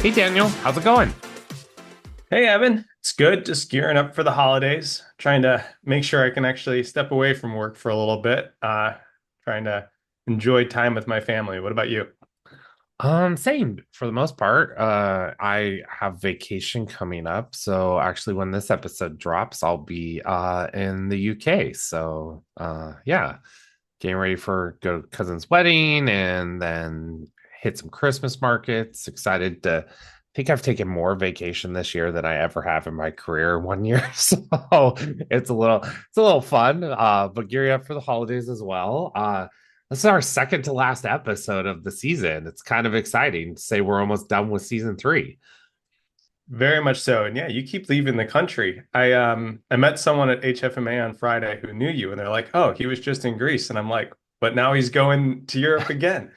Hey Daniel, how's it going? Hey Evan, it's good. Just gearing up for the holidays. Trying to make sure I can actually step away from work for a little bit. Trying to enjoy time with my family. What about you? Same for the most part. I have vacation coming up, so actually when this episode drops, I'll be in the UK. So yeah, getting ready for go to cousin's wedding and then hit some Christmas markets. Excited to I think I've taken more vacation this year than I ever have in my career one year. So it's a little fun. But gearing up for the holidays as well. This is our second to last episode of the season. It's kind of exciting to say we're almost done with season three. Very much so. And yeah, you keep leaving the country. I met someone at HFMA on Friday who knew you, and they're like, "Oh, he was just in Greece." And I'm like, "But now he's going to Europe again."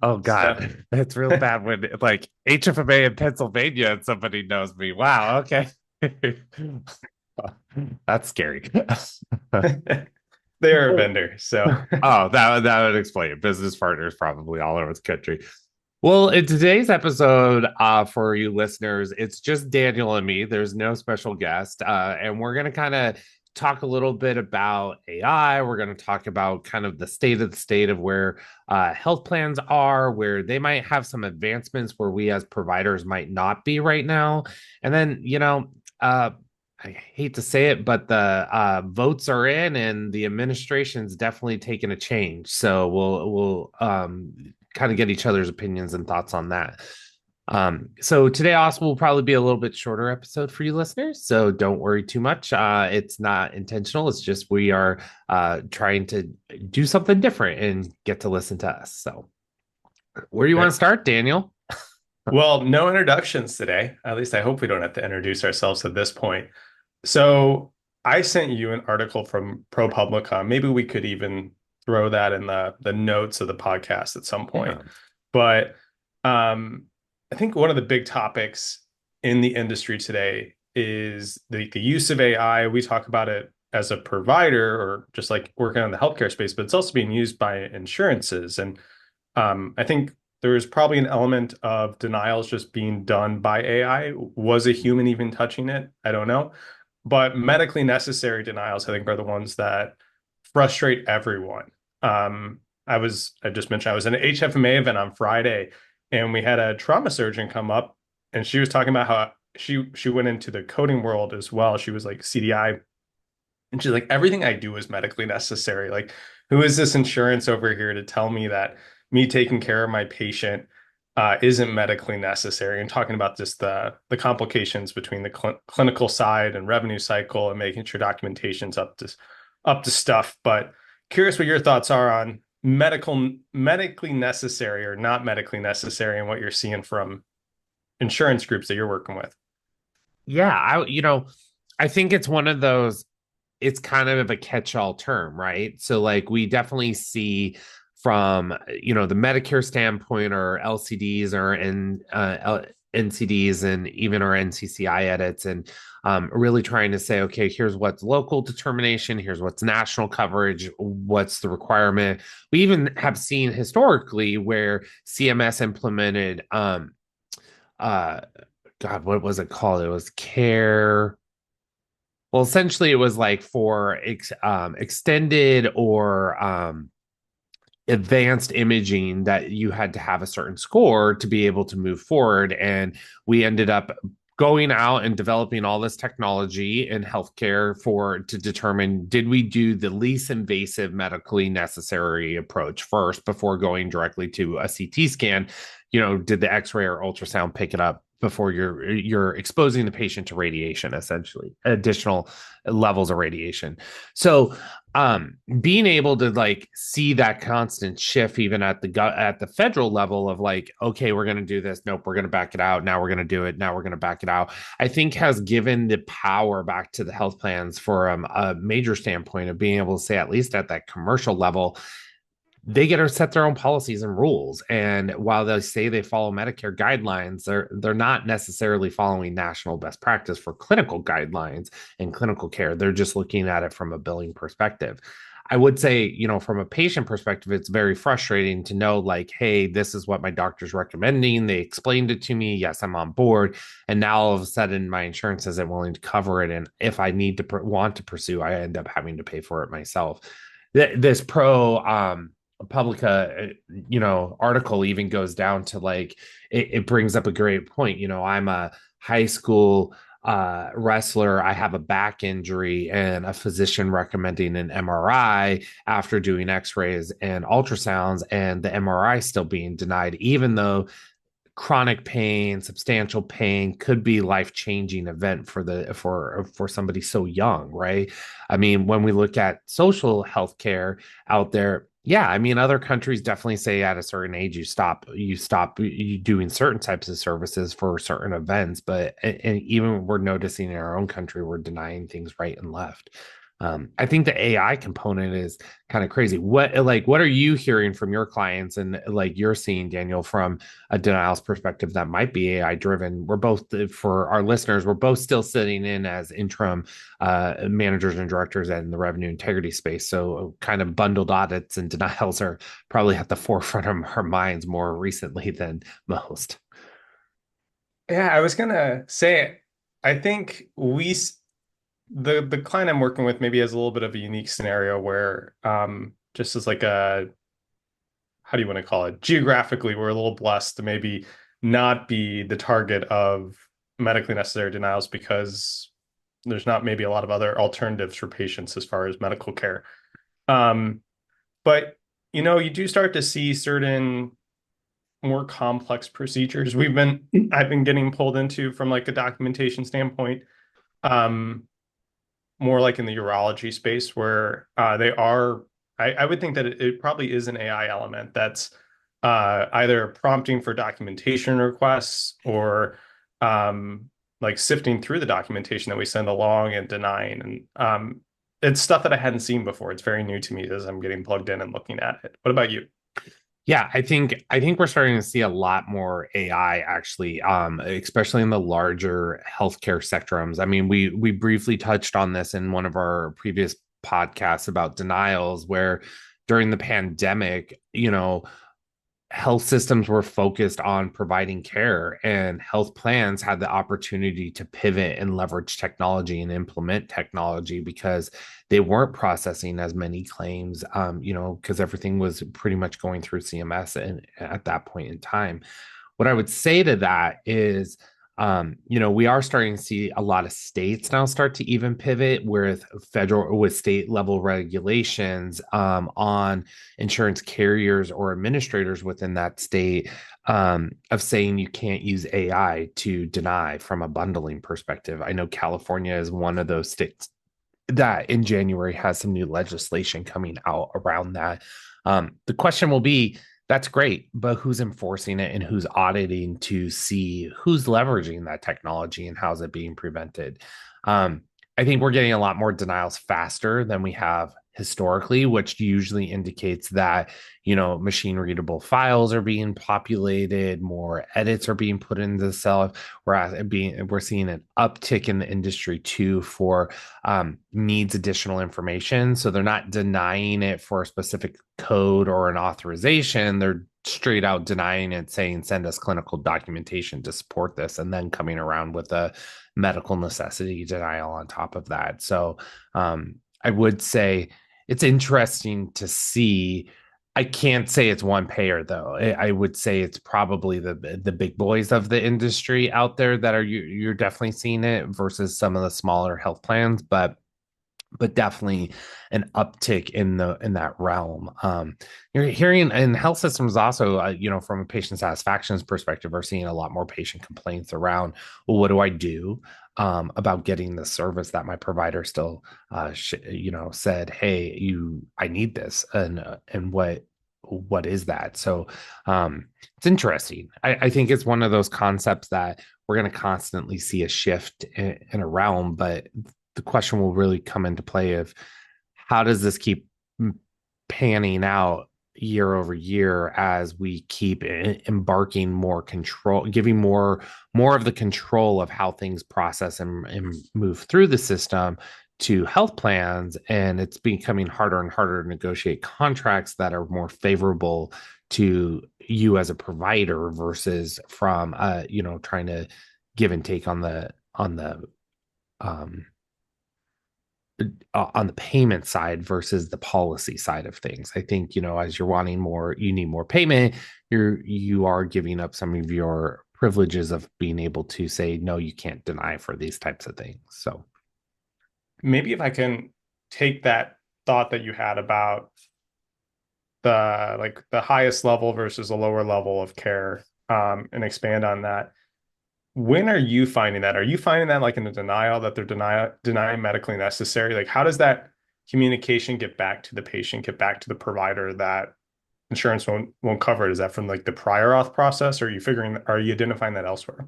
Oh So God, it's real bad when like HFMA in Pennsylvania and somebody knows me. Wow, okay. That's scary. they're a vendor. So Oh, that would explain it. Business partners probably all over the country. Well, in today's episode, for you listeners, it's just Daniel and me. There's no special guest, and we're gonna kind of talk a little bit about AI. We're gonna talk about kind of the state of where health plans are, where they might have some advancements where we as providers might not be right now, and then I hate to say it, but the votes are in, and the administration's definitely taken a change. So we'll kind of get each other's opinions and thoughts on that. So today also will probably be a little bit shorter episode for you listeners. So don't worry too much. It's not intentional. It's just we are trying to do something different and get to listen to us. So where do you want to start, Daniel? well, no introductions today. At least I hope we don't have to introduce ourselves at this point. So I sent you an article from ProPublica. Maybe we could even throw that in the notes of the podcast at some point. Yeah. But I think one of the big topics in the industry today is the use of AI. We talk about it as a provider or just like working on the healthcare space, but it's also being used by insurances. And I think there's probably an element of denials just being done by AI. Was a human even touching it? I don't know. But medically necessary denials, I think, are the ones that frustrate everyone. I just mentioned I was in an HFMA event on Friday, and we had a trauma surgeon come up, and she was talking about how she went into the coding world as well. She was like CDI, and she's like, everything I do is medically necessary. Like, who is this insurance over here to tell me that me taking care of my patient isn't medically necessary? And talking about just the complications between the clinical side and revenue cycle and making sure documentation's up to stuff. But curious what your thoughts are on medically necessary or not medically necessary and what you're seeing from insurance groups that you're working with. Yeah, I think it's one of those, it's kind of a catch-all term, right? So like we definitely see from the Medicare standpoint or LCDs or NCDs and even our NCCI edits and really trying to say, okay, here's what's local determination, here's what's national coverage, what's the requirement. We even have seen historically where CMS implemented uh God, what was it called? It was care. Well, essentially, it was like for extended or advanced imaging that you had to have a certain score to be able to move forward. And we ended up going out and developing all this technology in healthcare to determine, did we do the least invasive medically necessary approach first before going directly to a CT scan? Did the X-ray or ultrasound pick it up before you're exposing the patient to radiation, essentially additional levels of radiation? So being able to like see that constant shift even at the federal level of like, okay, we're going to do this, nope, we're going to back it out, now we're going to do it, now we're going to back it out, I think has given the power back to the health plans for a major standpoint of being able to say, at least at that commercial level, they get to set their own policies and rules. And while they say they follow Medicare guidelines, they're not necessarily following national best practice for clinical guidelines and clinical care. They're just looking at it from a billing perspective. I would say, from a patient perspective, it's very frustrating to know, like, hey, this is what my doctor's recommending. They explained it to me. Yes, I'm on board. And now all of a sudden, my insurance isn't willing to cover it. And if I need to want to pursue, I end up having to pay for it myself. This Publica, article even goes down to like, it brings up a great point. I'm a high school wrestler. I have a back injury, and a physician recommending an MRI after doing x-rays and ultrasounds, and the MRI still being denied, even though chronic pain, substantial pain could be life-changing event for somebody so young, right? I mean, when we look at social health care out there, yeah, I mean, other countries definitely say at a certain age you stop you doing certain types of services for certain events, but and even we're noticing in our own country we're denying things right and left. I think the AI component is kind of crazy. What are you hearing from your clients, and like you're seeing, Daniel, from a denials perspective that might be AI driven? We're both, for our listeners, we're both still sitting in as interim managers and directors in the revenue integrity space. So kind of bundled audits and denials are probably at the forefront of our minds more recently than most. Yeah, I was gonna say, I think the client I'm working with maybe has a little bit of a unique scenario where just as like a, how do you want to call it? Geographically, we're a little blessed to maybe not be the target of medically necessary denials because there's not maybe a lot of other alternatives for patients as far as medical care. Um, but you do start to see certain more complex procedures I've been getting pulled into from like a documentation standpoint. Um, More like in the urology space where they are, I would think that it probably is an AI element that's either prompting for documentation requests or like sifting through the documentation that we send along and denying. And it's stuff that I hadn't seen before. It's very new to me as I'm getting plugged in and looking at it. What about you? Yeah, I think we're starting to see a lot more AI actually, especially in the larger healthcare sectrums. I mean, we briefly touched on this in one of our previous podcasts about denials, where during the pandemic, health systems were focused on providing care, and health plans had the opportunity to pivot and leverage technology and implement technology because they weren't processing as many claims, because everything was pretty much going through CMS and at that point in time. What I would say to that is, we are starting to see a lot of states now start to even pivot with state level regulations on insurance carriers or administrators within that state, of saying you can't use AI to deny from a bundling perspective. I know California is one of those states that in January has some new legislation coming out around that. The question will be, that's great, but who's enforcing it and who's auditing to see who's leveraging that technology and how's it being prevented? Um, I think we're getting a lot more denials faster than we have historically, which usually indicates that, machine readable files are being populated, more edits are being put into the cell. We're seeing an uptick in the industry too for needs additional information. So they're not denying it for a specific code or an authorization. They're straight out denying it, saying, send us clinical documentation to support this, and then coming around with a medical necessity denial on top of that. So I would say it's interesting to see. I can't say it's one payer though. I would say it's probably the big boys of the industry out there that you're definitely seeing it versus some of the smaller health plans, but definitely an uptick in that realm. You're hearing, and health systems also, from a patient satisfaction perspective, are seeing a lot more patient complaints around, well, what do I do about getting the service that my provider still, said, hey, I need this, and what is that? So it's interesting. I think it's one of those concepts that we're going to constantly see a shift in a realm, but the question will really come into play of how does this keep panning out year over year as we keep embarking more control, giving more of the control of how things process and move through the system to health plans, and it's becoming harder and harder to negotiate contracts that are more favorable to you as a provider versus from trying to give and take um on the payment side versus the policy side of things. I think, as you're wanting more, you need more payment, you are giving up some of your privileges of being able to say no, you can't deny for these types of things. So Maybe if I can take that thought that you had about the highest level versus a lower level of care, and expand on that. When are you finding that? Are you finding that like in the denial that they're denying medically necessary? Like, how does that communication get back to the patient, get back to the provider that insurance won't cover it? Is that from like the prior auth process, or are you identifying that elsewhere?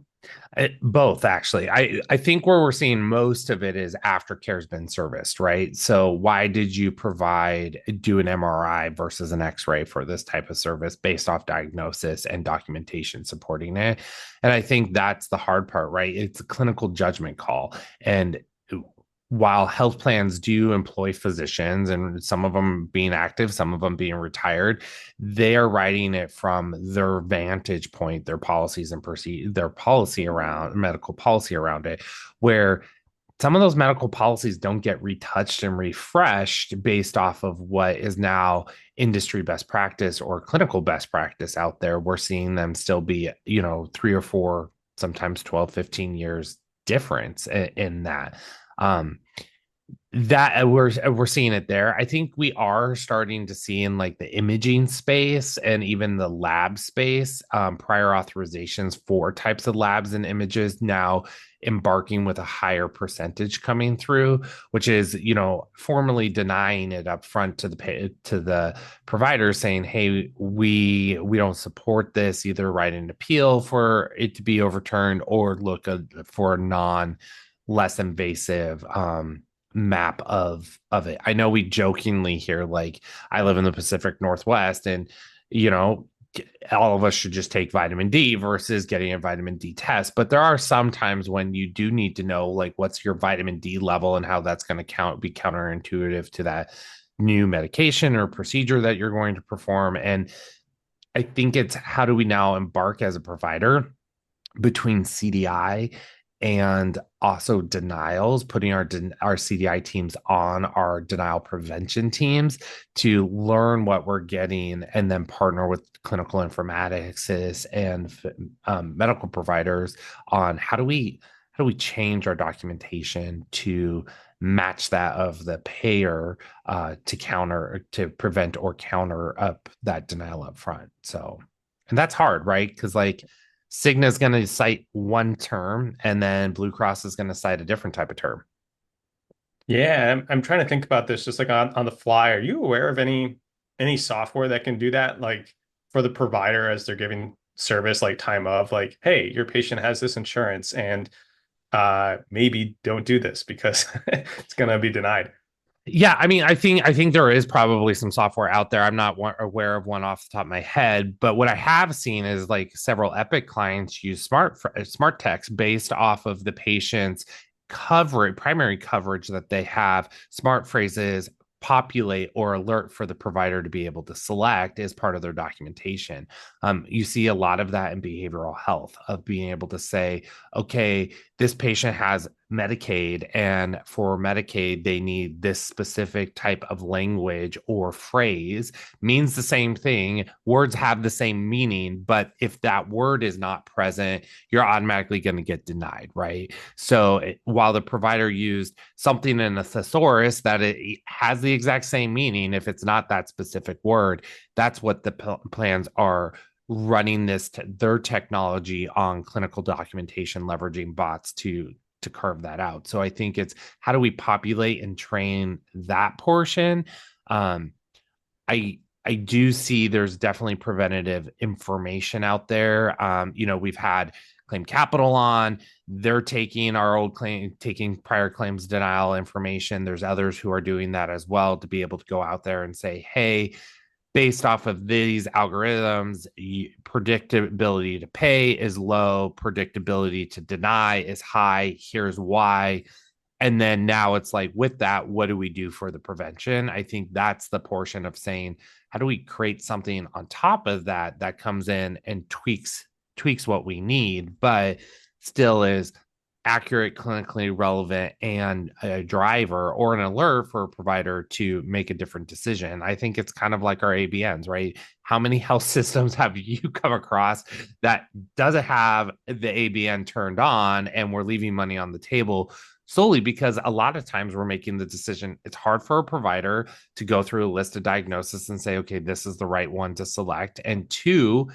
Both, actually. I think where we're seeing most of it is aftercare has been serviced, right? So why did you do an MRI versus an X-ray for this type of service based off diagnosis and documentation supporting it? And I think that's the hard part, right? It's a clinical judgment call. And while health plans do employ physicians, and some of them being active, some of them being retired, they are writing it from their vantage point, their policies and their policy around medical policy around it, where some of those medical policies don't get retouched and refreshed based off of what is now industry best practice or clinical best practice out there. We're seeing them still be, 3 or 4, sometimes 12, 15 years difference in that. Um, that we're seeing it there. I think we are starting to see in like the imaging space and even the lab space, prior authorizations for types of labs and images now embarking with a higher percentage coming through, which is, formally denying it up front to the provider, saying, hey, we don't support this, either write an appeal for it to be overturned or look for a less invasive map of it. I know we jokingly here, like, I live in the Pacific Northwest, and you know all of us should just take vitamin D versus getting a vitamin D test. But there are some times when you do need to know, like, what's your vitamin D level and how that's going to be counterintuitive to that new medication or procedure that you're going to perform. And I think it's, how do we now embark as a provider between CDI and also denials, putting our CDI teams on our denial prevention teams to learn what we're getting, and then partner with clinical informaticists and medical providers on how do we change our documentation to match that of the payer, to prevent or counter up that denial up front. So, and that's hard, right? Because like Cigna is going to cite one term, and then Blue Cross is going to cite a different type of term. Yeah, I'm trying to think about this just like on the fly. Are you aware of any software that can do that, like for the provider as they're giving service, like time of like, hey, your patient has this insurance, and maybe don't do this because it's gonna be denied. Yeah, I mean, I think there is probably some software out there. I'm not aware of one off the top of my head, but what I have seen is like several Epic clients use smart text based off of the patient's primary coverage that they have. Smart phrases populate or alert for the provider to be able to select as part of their documentation. You see a lot of that in behavioral health, of being able to say, okay, this patient has Medicaid, and for Medicaid, they need this specific type of language or phrase, means the same thing. Words have the same meaning, but if that word is not present, you're automatically going to get denied, right? So while the provider used something in a thesaurus that it has the exact same meaning, if it's not that specific word, that's what the plans are running their technology on clinical documentation, leveraging bots to carve that out. So I think it's, how do we populate and train that portion? I do see there's definitely preventative information out there. We've had Claim Capital on. They're taking taking prior claims denial information. There's others who are doing that as well, to be able to go out there and say, hey, based off of these algorithms, predictability to pay is low, predictability to deny is high. Here's why. And then now it's like, with that, what do we do for the prevention? I think that's the portion of saying, how do we create something on top of that that comes in and tweaks what we need, but still is accurate, clinically relevant, and a driver or an alert for a provider to make a different decision. I think it's kind of like our ABNs, right? How many health systems have you come across that doesn't have the ABN turned on and we're leaving money on the table solely because a lot of times we're making the decision? It's hard for a provider to go through a list of diagnoses and say, okay, this is the right one to select. And two,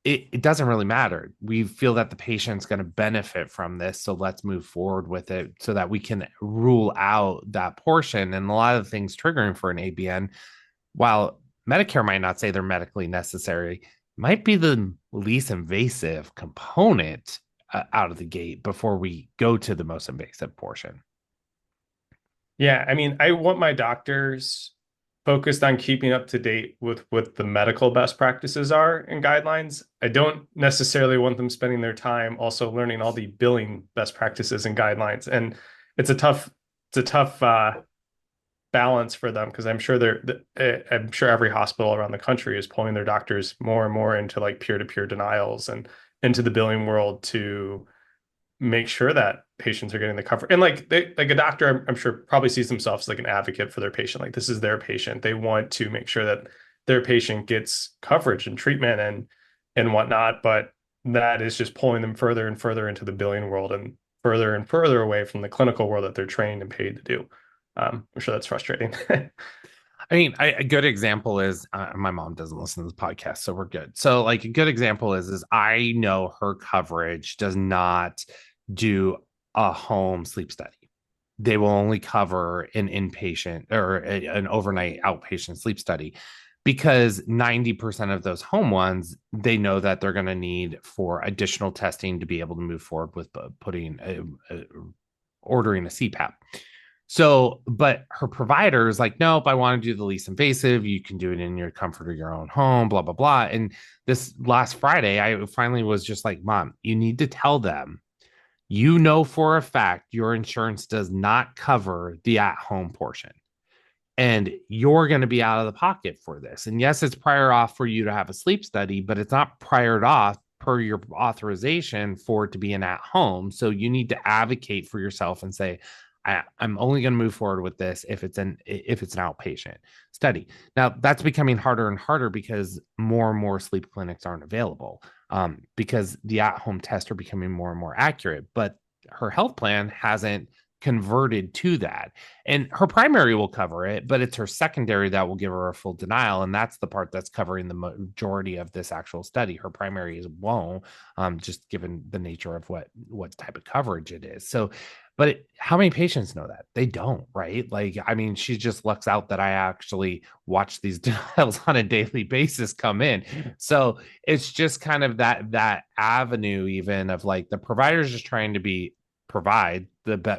it doesn't really matter. We feel that the patient's going to benefit from this. So let's move forward with it so that we can rule out that portion. And a lot of the things triggering for an ABN, while Medicare might not say they're medically necessary, might be the least invasive component out of the gate before we go to the most invasive portion. Yeah, I mean, I want my doctors focused on keeping up to date with what the medical best practices are and guidelines. I don't necessarily want them spending their time also learning all the billing best practices and guidelines. And it's a tough balance for them because I'm sure every hospital around the country is pulling their doctors more and more into like peer-to-peer denials and into the billing world to make sure that patients are getting the coverage. And like like a doctor, I'm sure probably sees themselves as like an advocate for their patient. Like this is their patient. They want to make sure that their patient gets coverage and treatment and whatnot. But that is just pulling them further and further into the billing world and further away from the clinical world that they're trained and paid to do. I'm sure that's frustrating. I mean, a good example is my mom doesn't listen to the podcast, so we're good. So, like, a good example is I know her coverage does not do a home sleep study. They will only cover an inpatient or an overnight outpatient sleep study because 90% of those home ones, they know that they're going to need for additional testing to be able to move forward with ordering a CPAP. So, but her provider is like, nope, I want to do the least invasive. You can do it in your comfort of your own home, blah, blah, blah. And this last Friday, I finally was just like, Mom, you need to tell them, you know, for a fact, your insurance does not cover the at home portion. And you're going to be out of the pocket for this. And yes, it's prior off for you to have a sleep study, but it's not prior off per your authorization for it to be an at home. So you need to advocate for yourself and say, I'm only going to move forward with this if it's an outpatient study. Now that's becoming harder and harder because more and more sleep clinics aren't available because the at-home tests are becoming more and more accurate. But her health plan hasn't converted to that, and her primary will cover it, but it's her secondary that will give her a full denial, and that's the part that's covering the majority of this actual study. Her primary is won't, just given the nature of what type of coverage it is. So but how many patients know that? They don't, right? Like, I mean, she just lucks out that I actually watch these denials on a daily basis come in. So it's just kind of that avenue, even of like the providers just trying to provide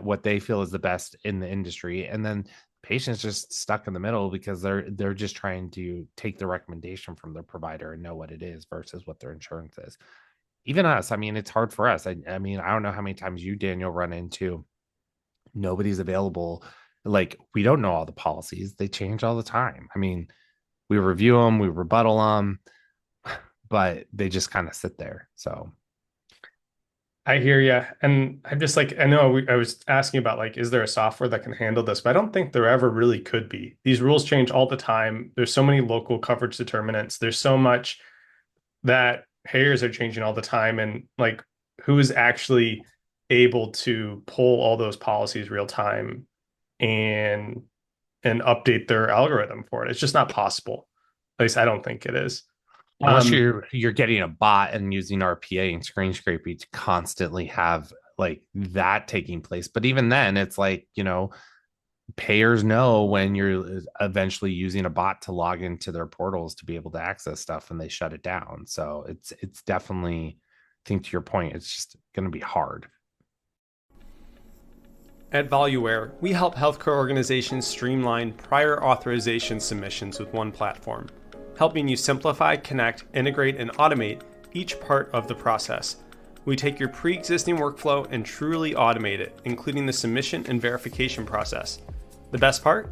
what they feel is the best in the industry, and then patients just stuck in the middle because they're just trying to take the recommendation from their provider and know what it is versus what their insurance is. Even us, I mean, it's hard for us. I mean, I don't know how many times you, Daniel, run into nobody's available. Like, we don't know all the policies. They change all the time. I mean, we review them, we rebuttal them, but they just kind of sit there. So I hear you. And I'm just like, I know I was asking about like, is there a software that can handle this? But I don't think there ever really could be. These rules change all the time. There's so many local coverage determinants. There's so much that payers are changing all the time. And like, who is actually able to pull all those policies real time and update their algorithm for it? It's just not possible. At least I don't think it is. unless you're getting a bot and using RPA and screen scraping to constantly have like that taking place. But even then, it's like, payers know when you're eventually using a bot to log into their portals to be able to access stuff, and they shut it down. So it's definitely, I think to your point, it's just going to be hard. At ValueWare, we help healthcare organizations streamline prior authorization submissions with one platform, helping you simplify, connect, integrate, and automate each part of the process. We take your pre-existing workflow and truly automate it, including the submission and verification process. The best part?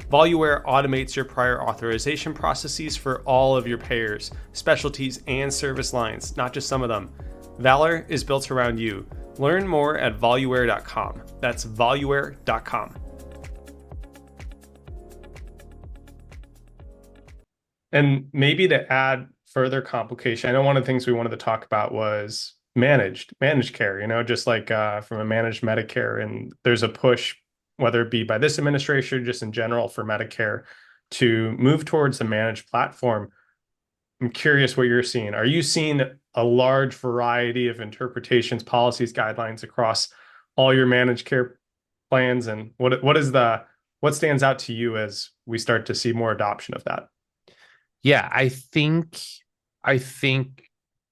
Voluware automates your prior authorization processes for all of your payers, specialties, and service lines, not just some of them. Valor is built around you. Learn more at voluware.com. That's voluware.com. And maybe to add further complication, I know one of the things we wanted to talk about was managed care, just like from a managed Medicare. And there's a push, whether it be by this administration or just in general for Medicare, to move towards a managed platform. I'm curious what you're seeing. Are you seeing a large variety of interpretations, policies, guidelines across all your managed care plans? And what stands out to you as we start to see more adoption of that? Yeah, I think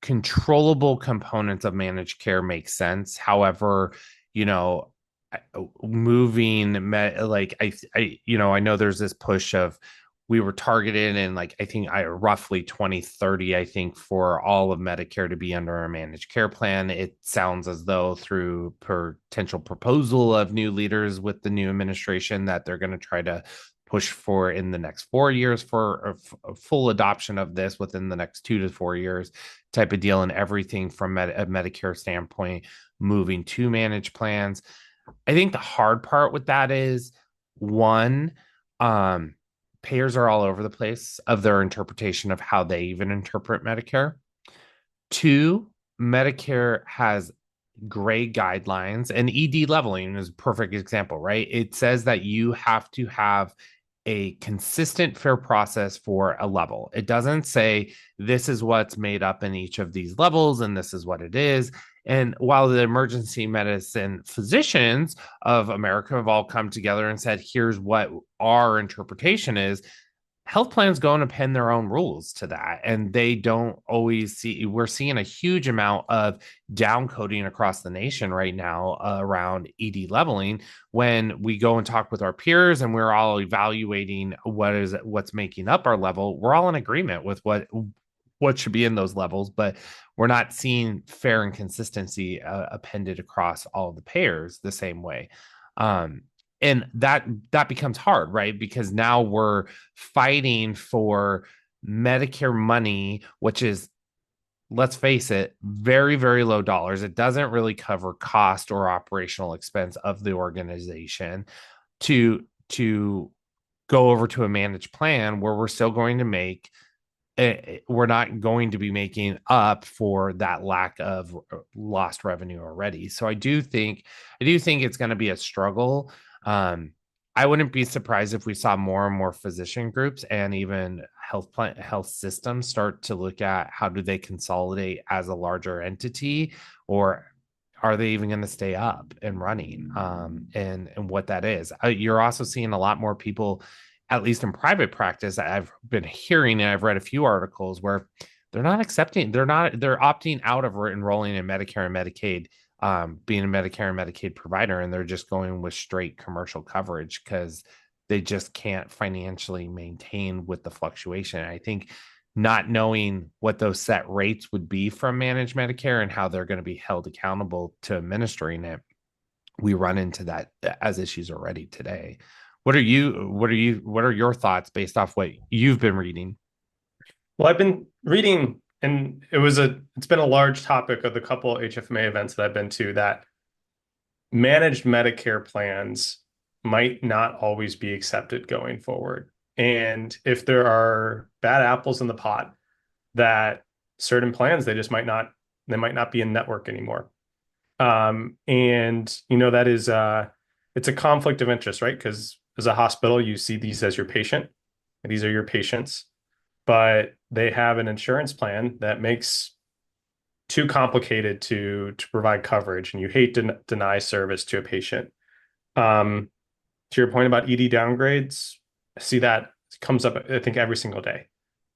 controllable components of managed care make sense. However, you know, I know there's this push of we were targeted in like I think roughly 2030, I think, for all of Medicare to be under a managed care plan. It sounds as though through potential proposal of new leaders with the new administration that they're going to try to push for in the next 4 years for a full adoption of this within the next 2 to 4 years type of deal, and everything from a Medicare standpoint moving to managed plans. I think the hard part with that is one, payers are all over the place of their interpretation of how they even interpret Medicare. Two, Medicare has gray guidelines, and ED leveling is a perfect example, right? It says that you have to have a consistent, fair process for a level. It doesn't say this is what's made up in each of these levels and this is what it is. And while the emergency medicine physicians of America have all come together and said, here's what our interpretation is, health plans go and append their own rules to that. And they don't always see, we're seeing a huge amount of down coding across the nation right now around ED leveling. When we go and talk with our peers and we're all evaluating what's making up our level, we're all in agreement with what should be in those levels, but we're not seeing fair and consistency appended across all of the payers the same way. And that becomes hard, right? Because now we're fighting for Medicare money, which is, let's face it, very, very low dollars. It doesn't really cover cost or operational expense of the organization to go over to a managed plan where we're still going to make we're not going to be making up for that lack of lost revenue already. So I do think it's going to be a struggle. I wouldn't be surprised if we saw more and more physician groups and even health systems start to look at how do they consolidate as a larger entity, or are they even going to stay up and running? And what that is. You're also seeing a lot more people, at least in private practice, I've been hearing, and I've read a few articles where they're opting out of enrolling in Medicare and Medicaid, being a Medicare and Medicaid provider, and they're just going with straight commercial coverage because they just can't financially maintain with the fluctuation. I think not knowing what those set rates would be from managed Medicare and how they're going to be held accountable to administering it, we run into that as issues already today. What are your thoughts based off what you've been reading? Well, I've been reading, and it's been a large topic of the couple HFMA events that I've been to, that managed Medicare plans might not always be accepted going forward. And if there are bad apples in the pot, that certain plans, they might not be in network anymore. And that is it's a conflict of interest, right? Because as a hospital, you see these as your patient, and these are your patients, but they have an insurance plan that makes too complicated to provide coverage, and you hate to deny service to a patient. To your point about ED downgrades, I see that comes up, I think, every single day.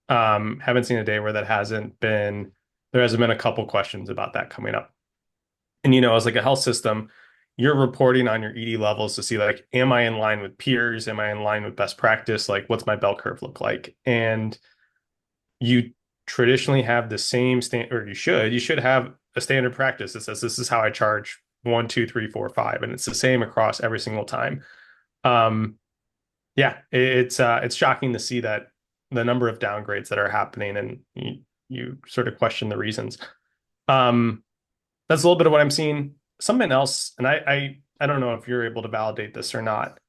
Haven't seen a day where there hasn't been a couple questions about that coming up. And, as like a health system, you're reporting on your ED levels to see, like, am I in line with peers? Am I in line with best practice? Like, what's my bell curve look like? And you traditionally have the same standard, or you should have a standard practice that says this is how I charge one, two, three, four, five, and it's the same across every single time. Um, yeah, it's shocking to see that the number of downgrades that are happening, and you sort of question the reasons. Um, that's a little bit of what I'm seeing. Something else, and I don't know if you're able to validate this or not.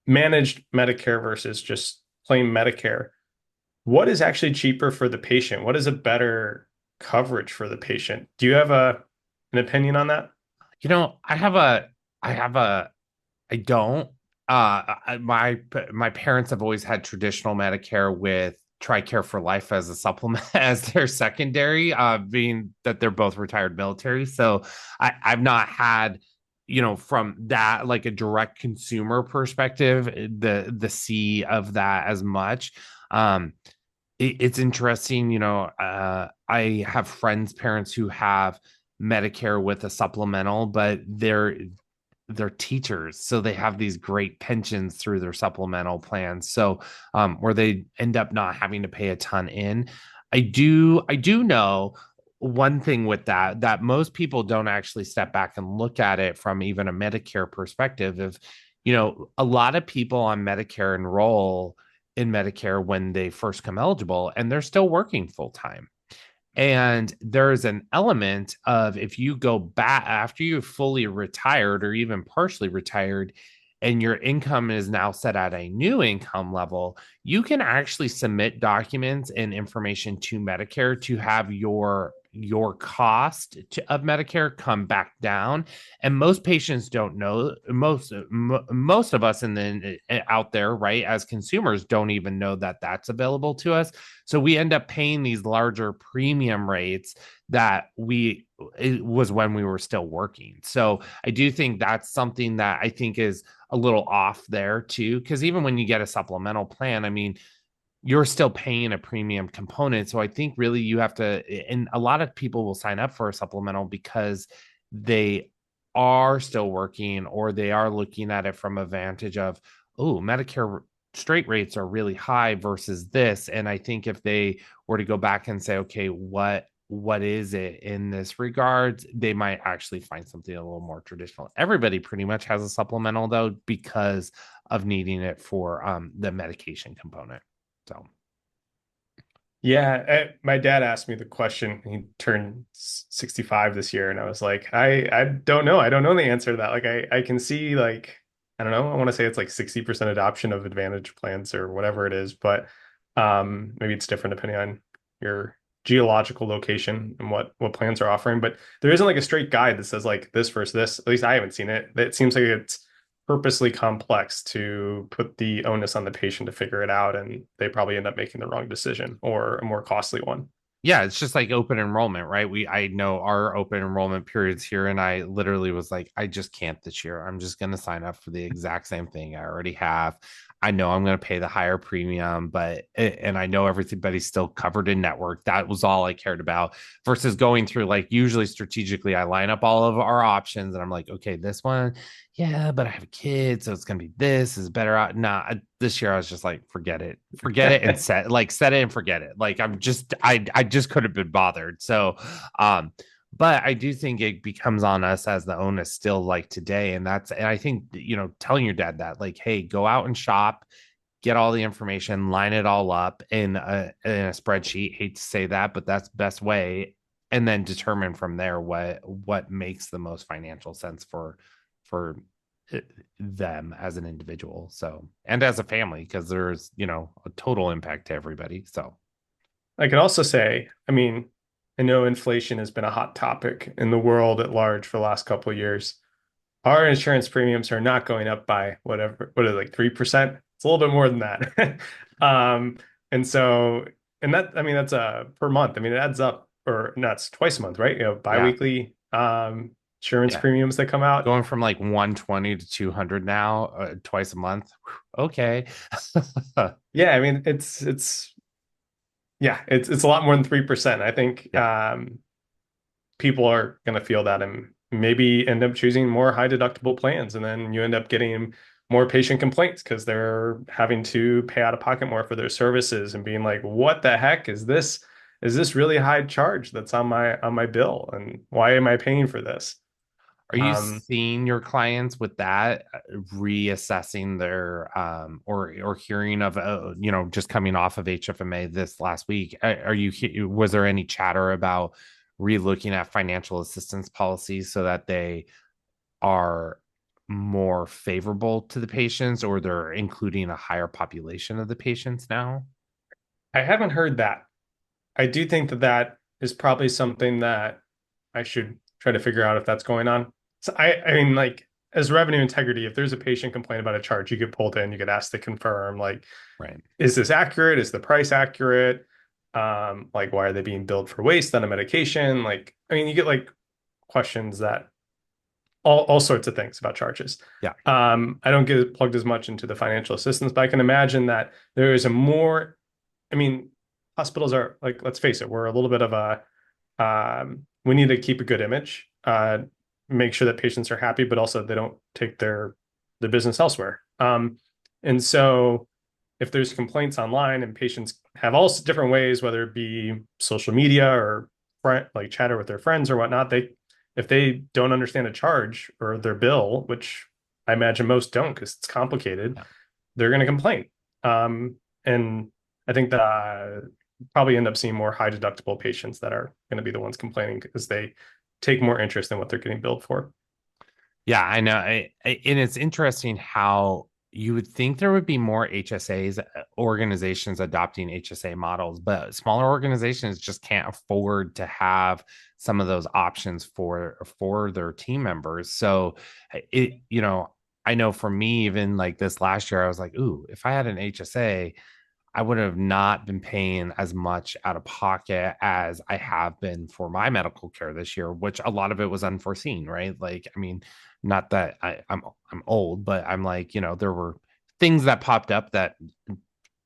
Managed Medicare versus just plain Medicare. What is actually cheaper for the patient? What is a better coverage for the patient? Do you have an opinion on that? You know, I have a, I don't. My parents have always had traditional Medicare with TRICARE for Life as a supplement as their secondary, being that they're both retired military. So I've not had, you know, from that like a direct consumer perspective, the C of that as much. Um, it's interesting, you know. I have friends, parents who have Medicare with a supplemental, but they're teachers, so they have these great pensions through their supplemental plans, so where they end up not having to pay a ton in. I do know one thing with that most people don't actually step back and look at it from even a Medicare perspective of, you know, a lot of people on Medicare enroll in Medicare when they first come eligible and they're still working full time. And there's an element of if you go back after you're fully retired or even partially retired and your income is now set at a new income level, you can actually submit documents and information to Medicare to have your cost of Medicare come back down. And most patients don't know, most of us in the out there, right, as consumers don't even know that that's available to us. So we end up paying these larger premium rates that it was when we were still working. So I do think that's something that I think is a little off there too, because even when you get a supplemental plan, I mean, you're still paying a premium component. So I think really you have to, and a lot of people will sign up for a supplemental because they are still working or they are looking at it from a vantage of, oh, Medicare straight rates are really high versus this. And I think if they were to go back and say, okay, what is it in this regard, they might actually find something a little more traditional. Everybody pretty much has a supplemental though because of needing it for the medication component. So Yeah, my dad asked me the question. He turned 65 this year, and I was like, I don't know. I don't know the answer to that. Like I can see like I don't know. I want to say it's like 60% adoption of Advantage plans or whatever it is, but maybe it's different depending on your geological location and what plans are offering. But there isn't like a straight guide that says like this versus this. At least I haven't seen it. It seems like it's purposely complex to put the onus on the patient to figure it out, and they probably end up making the wrong decision or a more costly one. yeah, it's just like open enrollment, right? I know our open enrollment periods here, and I literally was like, I just can't this year. I'm just going to sign up for the exact same thing I already have. I know I'm going to pay the higher premium, and I know everybody's still covered in network. That was all I cared about versus going through like usually strategically, I line up all of our options and I'm like, okay, this one, yeah, but I have a kid, so it's gonna be this is better out. Nah, this year I was just like, forget it, and set it and forget it. Like I just couldn't have been bothered. So, but I do think it becomes on us as the onus still like today, and I think you know telling your dad that like, hey, go out and shop. Get all the information, line it all up in a spreadsheet. Hate to say that, but that's the best way, and then determine from there what makes the most financial sense for them as an individual, so and as a family, because there's you know a total impact to everybody. So I can also say, I mean, I know inflation has been a hot topic in the world at large for the last couple of years. Our insurance premiums are not going up by whatever, what is it, like 3%? It's a little bit more than that. Um, and so, and that, I mean, that's per month. I mean, it adds up, or no, it's twice a month, right? You know, yeah, biweekly insurance yeah, premiums that come out. going from like 120 to 200 now, twice a month. Okay. Yeah, I mean, yeah, it's a lot more than 3%. I think Yeah. people are going to feel that and maybe end up choosing more high deductible plans. And then you end up getting more patient complaints because they're having to pay out of pocket more for their services and being like, what the heck is this? is this really high charge that's on my bill, and why am I paying for this? Are you Um, seeing your clients with that reassessing their or hearing of just coming off of HFMA this last week? Are you was there any chatter about relooking at financial assistance policies so that they are more favorable to the patients, or they're including a higher population of the patients now? I haven't heard that. I do think that that is probably something that I should try to figure out if that's going on. So I mean, like, as revenue integrity, if there's a patient complaint about a charge, you get pulled in, you get asked to confirm, like, Right. is this accurate? Is the price accurate? Like, why are they being billed for waste on a medication? Like, I mean, you get like questions that all sorts of things about charges. Yeah. I don't get plugged as much into the financial assistance, but I can imagine that there is a more, I mean, hospitals are like, let's face it, we're a little bit of a, we need to keep a good image, make sure that patients are happy, but also they don't take their business elsewhere. And so if there's complaints online and patients have all different ways, whether it be social media or like chatter with their friends or whatnot, if they don't understand a charge or their bill, which I imagine most don't because it's complicated, Yeah. they're going to complain. And I think that probably end up seeing more high deductible patients that are going to be the ones complaining because they take more interest in what they're getting billed for. Yeah, I know. And it's interesting how you would think there would be more HSAs, organizations adopting HSA models, but smaller organizations just can't afford to have some of those options for their team members. So I know for me, even like this last year, I was like, ooh, if I had an HSA, I would have not been paying as much out of pocket as I have been for my medical care this year, which a lot of it was unforeseen, right? Like, I mean, not that I'm old, but I'm like, there were things that popped up that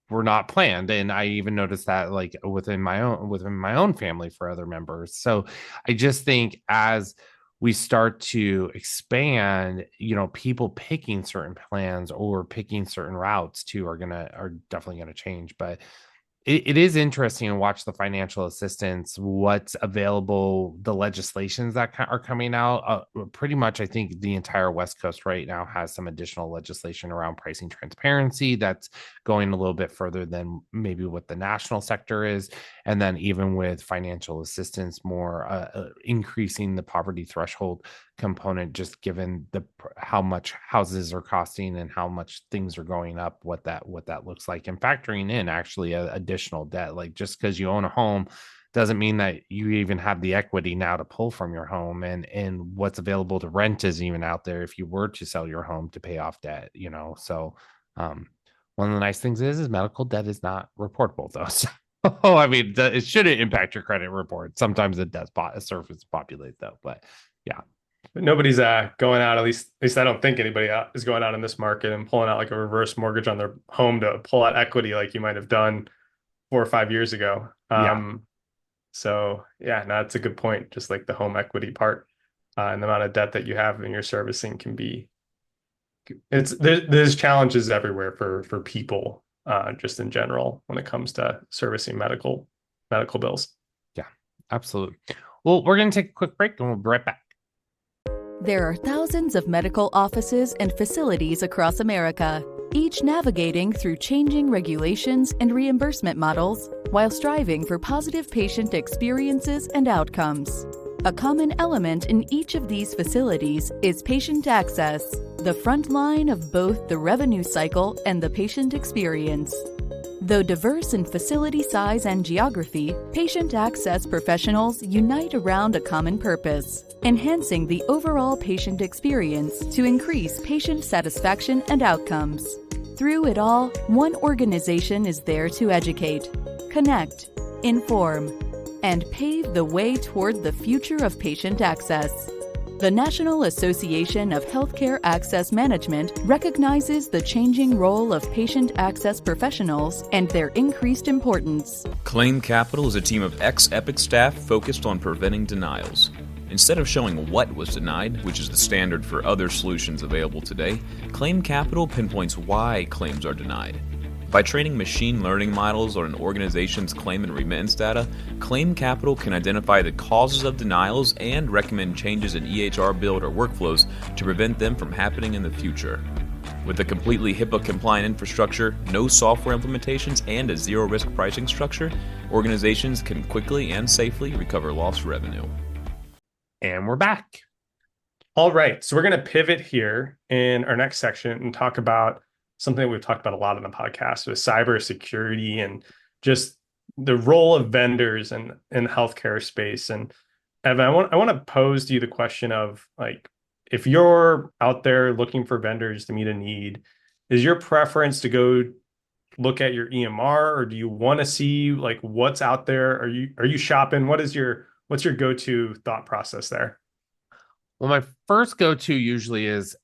were not planned, and I even noticed that like within my own family for other members. So I just think as we start to expand, people picking certain plans or picking certain routes too are definitely gonna change. But it is interesting to watch the financial assistance, what's available, the legislations that are coming out. Pretty much, I think the entire West Coast right now has some additional legislation around pricing transparency that's going a little bit further than maybe what the national sector is. And then even with financial assistance, more increasing the poverty threshold component, just given how much houses are costing and how much things are going up, what that looks like, and factoring in actually additional debt. Like, just because you own a home doesn't mean that you even have the equity now to pull from your home, and what's available to rent is even out there if you were to sell your home to pay off debt. So one of the nice things is medical debt is not reportable though. So I mean, it shouldn't impact your credit report. Sometimes it does surface populate though, but yeah. But nobody's going out, at least I don't think anybody is going out in this market and pulling out like a reverse mortgage on their home to pull out equity like you might have done 4 or 5 years ago. Yeah. So yeah, no, that's a good point. Just like the home equity part, and the amount of debt that you have in your servicing can be, there's challenges everywhere for people, just in general when it comes to servicing medical bills. Yeah, absolutely. Well, we're going to take a quick break and we'll be right back. There are thousands of medical offices and facilities across America, each navigating through changing regulations and reimbursement models while striving for positive patient experiences and outcomes. A common element in each of these facilities is patient access, the front line of both the revenue cycle and the patient experience. Though diverse in facility size and geography, patient access professionals unite around a common purpose: enhancing the overall patient experience to increase patient satisfaction and outcomes. Through it all, one organization is there to educate, connect, inform, and pave the way toward the future of patient access. The National Association of Healthcare Access Management recognizes the changing role of patient access professionals and their increased importance. Claim Capital is a team of ex-Epic staff focused on preventing denials. Instead of showing what was denied, which is the standard for other solutions available today, Claim Capital pinpoints why claims are denied. By training machine learning models on an organization's claim and remittance data, Claim Capital can identify the causes of denials and recommend changes in EHR build or workflows to prevent them from happening in the future. With a completely HIPAA-compliant infrastructure, no software implementations, and a zero-risk pricing structure, organizations can quickly and safely recover lost revenue. And we're back. All right, so we're going to pivot here in our next section and talk about something that we've talked about a lot on the podcast, with cybersecurity and just the role of vendors in healthcare space. And Evan, I want to pose to you the question of, like, if you're out there looking for vendors to meet a need, is your preference to go look at your EMR, or do you want to see like what's out there? Are you shopping? What's your go-to thought process there? Well, my first go-to usually is,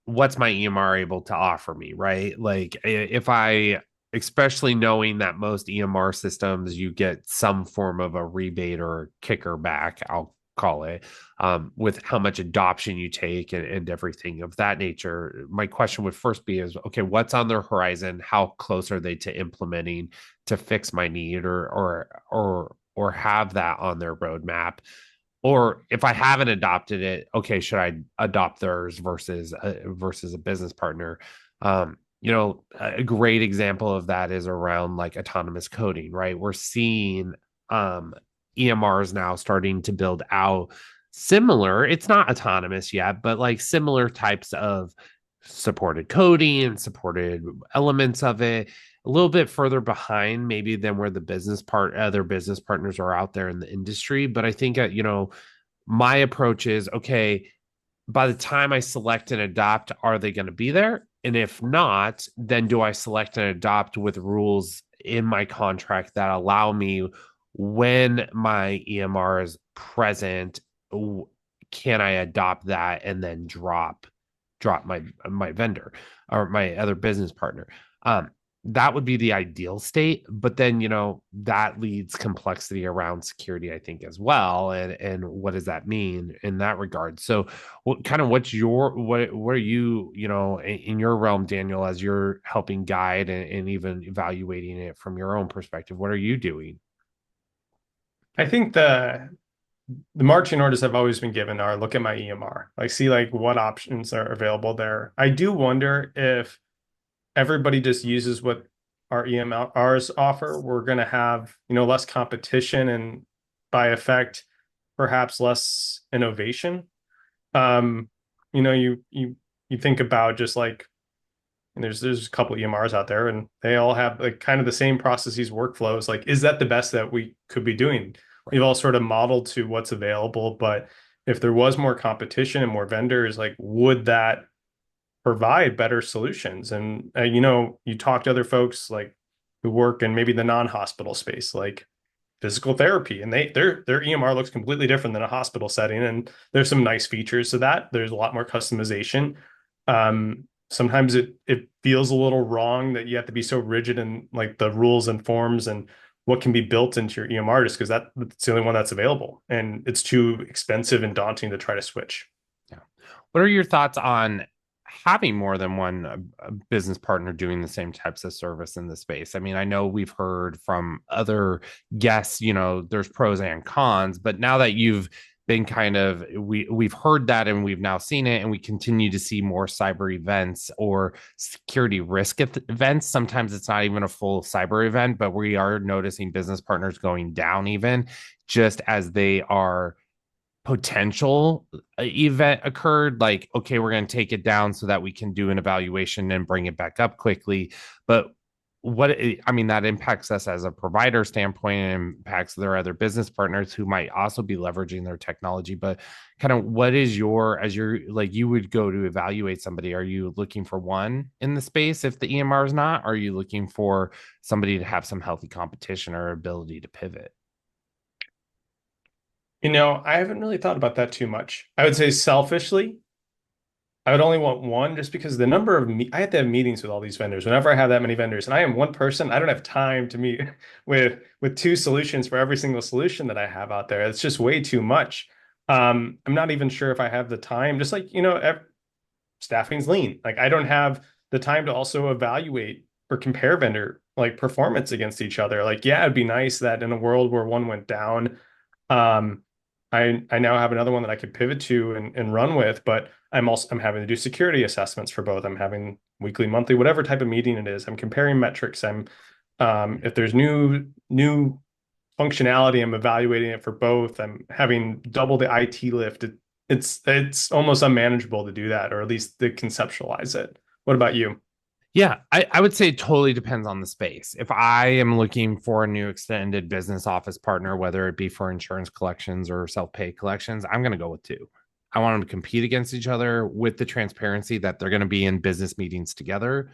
what's my EMR able to offer me, right? Like, if I, especially knowing that most EMR systems, you get some form of a rebate or kicker back, I'll call it, with how much adoption you take and everything of that nature. My question would first be is, okay, what's on their horizon? How close are they to implementing to fix my need, or have that on their roadmap? Or if I haven't adopted it, okay, should I adopt theirs versus a business partner? A great example of that is around like autonomous coding, right? We're seeing EMRs now starting to build out similar, it's not autonomous yet, but like similar types of supported coding and supported elements of it, a little bit further behind maybe than where the other business partners are out there in the industry. But I think, my approach is, okay, by the time I select and adopt, are they going to be there? And if not, then do I select and adopt with rules in my contract that allow me, when my EMR is present, can I adopt that and then drop my vendor or my other business partner? That would be the ideal state, but then that leads complexity around security, I think, as well, and what does that mean in that regard? So what are you in your realm, Daniel, as you're helping guide and even evaluating it from your own perspective, what are you doing? I think the marching orders I've always been given are, look at my EMR, like see like what options are available there. I do wonder if everybody just uses what our EMRs offer, we're going to have less competition, and by effect perhaps less innovation. You think about just like, and there's a couple of EMRs out there and they all have like kind of the same processes, workflows. Like, is that the best that we could be doing? We've all sort of modeled to what's available, but if there was more competition and more vendors, like, would that provide better solutions? And you talk to other folks like who work in maybe the non-hospital space, like physical therapy, and their EMR looks completely different than a hospital setting, and there's some nice features to that. There's a lot more customization. Sometimes it feels a little wrong that you have to be so rigid in like the rules and forms and what can be built into your EMR, just because that's the only one that's available, and it's too expensive and daunting to try to switch. Yeah. What are your thoughts on having more than one business partner doing the same types of service in the space? I mean, I know we've heard from other guests, there's pros and cons, but now that you've been we've heard that and we've now seen it, and we continue to see more cyber events or security risk events. Sometimes it's not even a full cyber event, but we are noticing business partners going down even just as they are potential event occurred, like, okay, we're going to take it down so that we can do an evaluation and bring it back up quickly. But that impacts us as a provider standpoint, and impacts their other business partners who might also be leveraging their technology. But kind of what is as you're like, you would go to evaluate somebody, are you looking for one in the space if the EMR is not? Are you looking for somebody to have some healthy competition or ability to pivot? I haven't really thought about that too much. I would say selfishly, I would only want one, just because the number of I have to have meetings with all these vendors. Whenever I have that many vendors, and I am one person, I don't have time to meet with two solutions for every single solution that I have out there. It's just way too much. I'm not even sure if I have the time. Just like staffing's lean. Like, I don't have the time to also evaluate or compare vendor like performance against each other. Like, yeah, it'd be nice that in a world where one went down, um, I now have another one that I could pivot to and run with, but I'm having to do security assessments for both. I'm having weekly, monthly, whatever type of meeting it is. I'm comparing metrics. I'm if there's new functionality, I'm evaluating it for both. I'm having double the IT lift. It's almost unmanageable to do that, or at least to conceptualize it. What about you? Yeah, I would say it totally depends on the space. If I am looking for a new extended business office partner, whether it be for insurance collections or self-pay collections, I'm going to go with two. I want them to compete against each other with the transparency that they're going to be in business meetings together.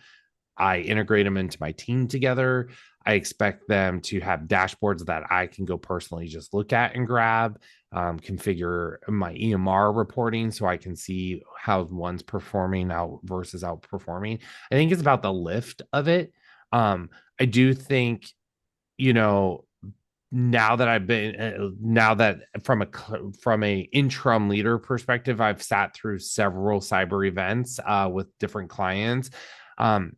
I integrate them into my team together. I expect them to have dashboards that I can go personally just look at and grab, configure my EMR reporting so I can see how one's performing out versus outperforming. I think it's about the lift of it. I do think, you know, now that I've been now that from a interim leader perspective, I've sat through several cyber events with different clients. Um,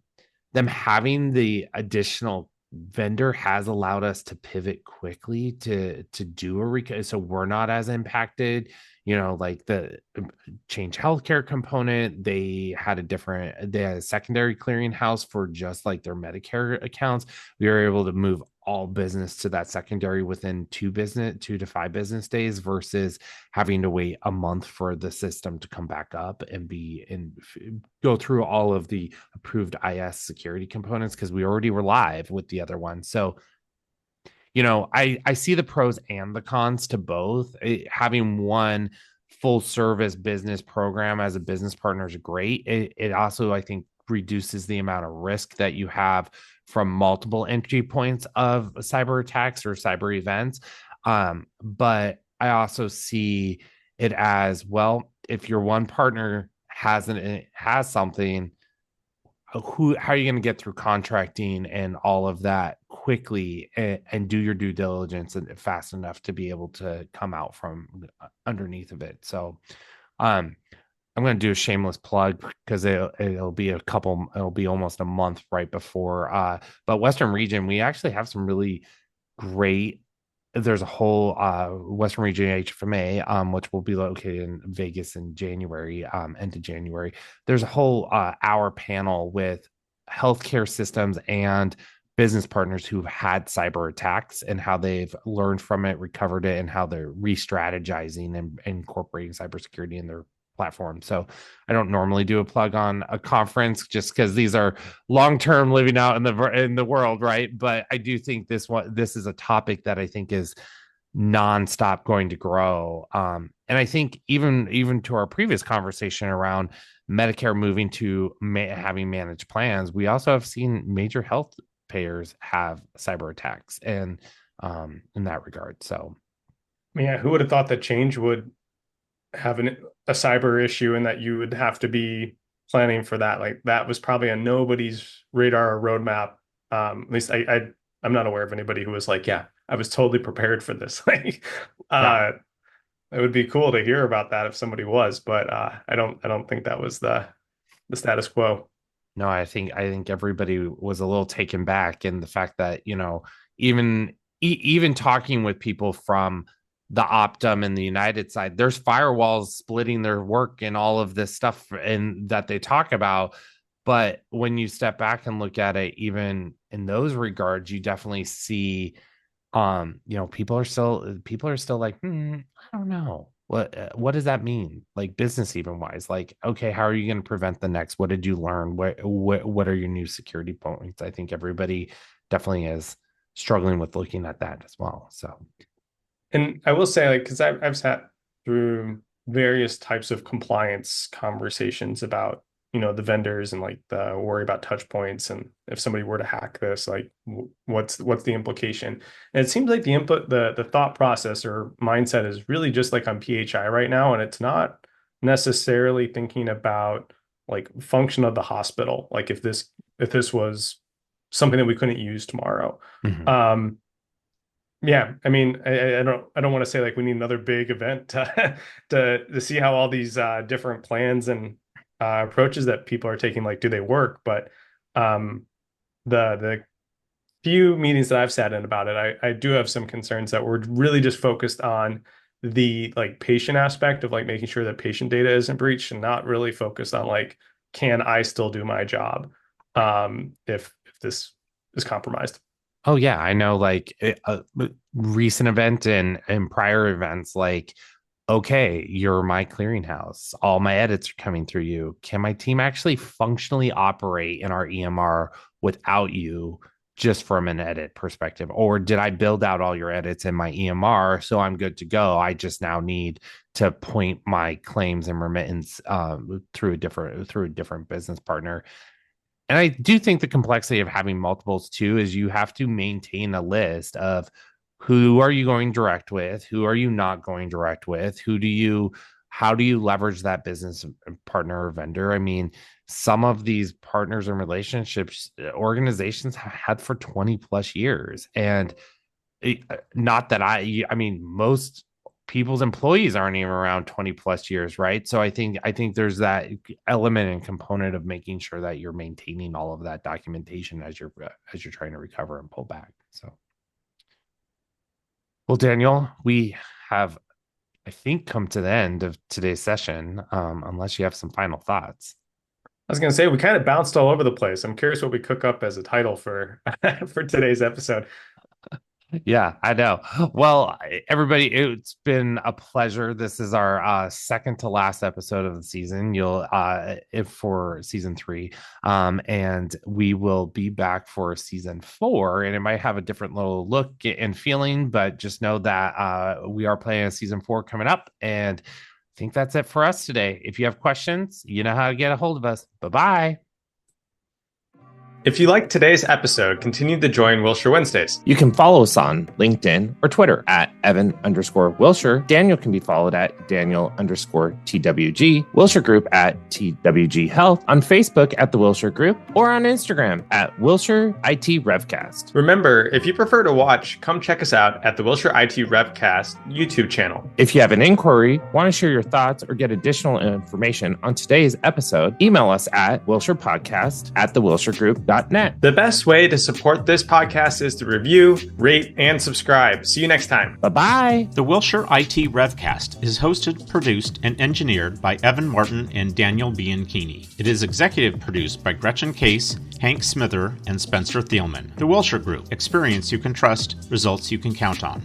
them having the additional vendor has allowed us to pivot quickly to do so we're not as impacted. Like the Change Healthcare component, they had a secondary clearinghouse for just like their Medicare accounts. We were able to move all business to that secondary within 2 to 5 business days versus having to wait a month for the system to come back up and go through all of the approved IS security components, because we already were live with the other one. So I see the pros and the cons to both. Having one full service business program as a business partner is great. It also, I think, reduces the amount of risk that you have from multiple entry points of cyber attacks or cyber events. But I also see it as, well, if your one partner has something, how are you going to get through contracting and all of that quickly and do your due diligence and fast enough to be able to come out from underneath of it? So I'm going to do a shameless plug because it'll be almost a month right before but Western region, we actually have some really great. There's a whole Western Region HFMA, which will be located in Vegas in January, end of January. There's a whole hour panel with healthcare systems and business partners who've had cyber attacks and how they've learned from it, recovered it, and how they're re-strategizing and incorporating cybersecurity in their platform. So I don't normally do a plug on a conference just because these are long-term living out in the world, right? But I do think this is a topic that I think is nonstop going to grow. And I think even to our previous conversation around Medicare moving to having managed plans, we also have seen major health payers have cyber attacks and in that regard. So Yeah, who would have thought that Change would have a cyber issue and that you would have to be planning for that? Like, that was probably on nobody's radar or roadmap. At least I'm not aware of anybody who was like, yeah, I was totally prepared for this. Like, yeah. it would be cool to hear about that if somebody was, but I don't think that was the status quo. No, I think everybody was a little taken back in the fact that, even talking with people from the Optum and the United side, there's firewalls splitting their work and all of this stuff and that they talk about. But when you step back and look at it, even in those regards, you definitely see, people are still like, I don't know. What does that mean? Like business even wise, like, okay, how are you going to prevent the next? What did you learn? What are your new security points? I think everybody definitely is struggling with looking at that as well. So, And I will say, like, because I've sat through various types of compliance conversations about, the vendors and like the worry about touch points, and if somebody were to hack this, like, what's the implication? And it seems like the thought process or mindset is really just like on PHI right now, and it's not necessarily thinking about like function of the hospital, like if this was something that we couldn't use tomorrow. Yeah, I mean, I don't want to say like we need another big event to see how all these different plans and approaches that people are taking, like, do they work? But the few meetings that I've sat in about it, I do have some concerns that we're really just focused on the like patient aspect of like making sure that patient data isn't breached, and not really focused on like, can I still do my job if this is compromised? Oh yeah, I know. Like a recent event and prior events, like, okay, you're my clearinghouse. All my edits are coming through you. Can my team actually functionally operate in our EMR without you, just from an edit perspective? Or did I build out all your edits in my EMR so I'm good to go? I just now need to point my claims and remittance through a different business partner. And I do think the complexity of having multiples too is you have to maintain a list of who are you going direct with, who are you not going direct with, how do you leverage that business partner or vendor? I mean, some of these partners and relationships organizations have had for 20 plus years. And not that I mean, most people's employees aren't even around 20 plus years, right? So I think there's that element and component of making sure that you're maintaining all of that documentation as you're trying to recover and pull back. So, well, Daniel, we have, I think, come to the end of today's session, unless you have some final thoughts. I was going to say, we kind of bounced all over the place. I'm curious what we cook up as a title for for today's episode. Yeah, I know. Well, everybody, it's been a pleasure. This is our second to last episode of the season. For season 3, and we will be back for season 4, and it might have a different little look and feeling, but just know that we are planning a season 4 coming up. And I think that's it for us today. If you have questions, you know how to get a hold of us. Bye-bye. If you liked today's episode, continue to join Wilshire Wednesdays. You can follow us on LinkedIn or Twitter at Evan_Wilshire. Daniel can be followed at Daniel_TWG. Wilshire Group at TWG Health. On Facebook at the Wilshire Group, or on Instagram at Wilshire IT Revcast. Remember, if you prefer to watch, come check us out at the Wilshire IT Revcast YouTube channel. If you have an inquiry, want to share your thoughts, or get additional information on today's episode, email us at WilshirePodcast@thewilshiregroup.net. The best way to support this podcast is to review, rate, and subscribe. See you next time. Bye-bye. The Wilshire IT Revcast is hosted, produced, and engineered by Evan Martin and Daniel Bianchini. It is executive produced by Gretchen Case, Hank Smither, and Spencer Thielman. The Wilshire Group. Experience you can trust, results you can count on.